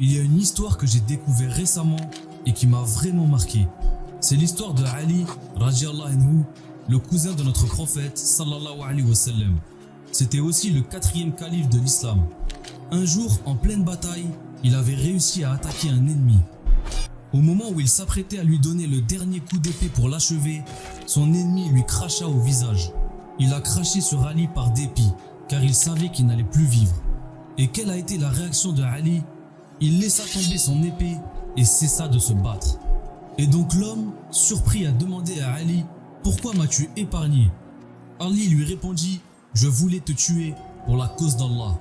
il y a une histoire que j'ai découvert récemment et qui m'a vraiment marqué. C'est l'histoire de Ali, radiallahu anhu, le cousin de notre prophète, sallallahu alayhi wa sallam. C'était aussi le 4e calife de l'islam. Un jour, en pleine bataille, il avait réussi à attaquer un ennemi. Au moment où il s'apprêtait à lui donner le dernier coup d'épée pour l'achever, son ennemi lui cracha au visage. Il a craché sur Ali par dépit, car il savait qu'il n'allait plus vivre. Et quelle a été la réaction de Ali? Il laissa tomber son épée et cessa de se battre. Et donc l'homme, surpris, a demandé à Ali « Pourquoi m'as-tu épargné ?» Ali lui répondit « Je voulais te tuer pour la cause d'Allah.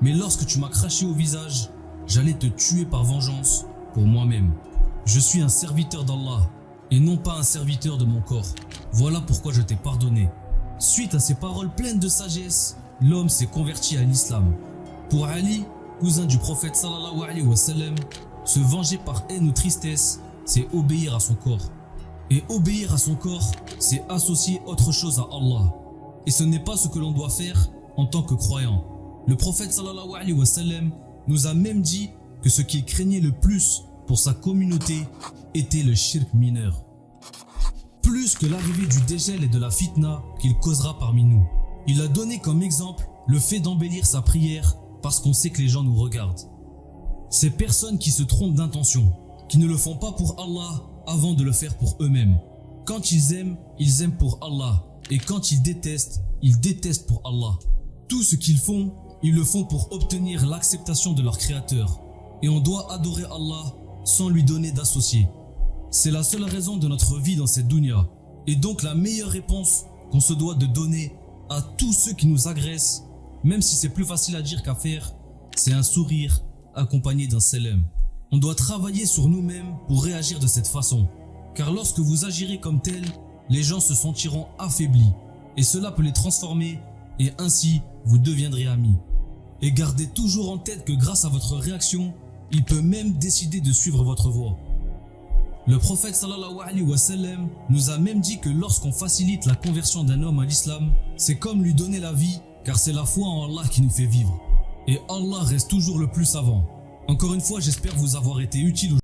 Mais lorsque tu m'as craché au visage, j'allais te tuer par vengeance pour moi-même. Je suis un serviteur d'Allah et non pas un serviteur de mon corps. Voilà pourquoi je t'ai pardonné. » Suite à ces paroles pleines de sagesse, l'homme s'est converti à l'islam. Pour Ali, cousin du prophète sallallahu alayhi wa sallam, se venger par haine ou tristesse, c'est obéir à son corps. Et obéir à son corps, c'est associer autre chose à Allah. Et ce n'est pas ce que l'on doit faire en tant que croyant. Le prophète sallallahu alayhi wa sallam nous a même dit que ce qu'il craignait le plus pour sa communauté était le shirk mineur. Plus que l'arrivée du dégel et de la fitna qu'il causera parmi nous. Il a donné comme exemple le fait d'embellir sa prière parce qu'on sait que les gens nous regardent. Ces personnes qui se trompent d'intention, qui ne le font pas pour Allah avant de le faire pour eux-mêmes. Quand ils aiment pour Allah. Et quand ils détestent pour Allah. Tout ce qu'ils font, ils le font pour obtenir l'acceptation de leur Créateur. Et on doit adorer Allah sans lui donner d'associé. C'est la seule raison de notre vie dans cette dunya. Et donc la meilleure réponse qu'on se doit de donner à tous ceux qui nous agressent, même si c'est plus facile à dire qu'à faire, c'est un sourire accompagné d'un salam. On doit travailler sur nous-mêmes pour réagir de cette façon. Car lorsque vous agirez comme tel, les gens se sentiront affaiblis. Et cela peut les transformer et ainsi vous deviendrez amis. Et gardez toujours en tête que grâce à votre réaction, il peut même décider de suivre votre voie. Le prophète sallallahu alayhi wa sallam nous a même dit que lorsqu'on facilite la conversion d'un homme à l'islam, c'est comme lui donner la vie, car c'est la foi en Allah qui nous fait vivre. Et Allah reste toujours le plus savant. Encore une fois, j'espère vous avoir été utile.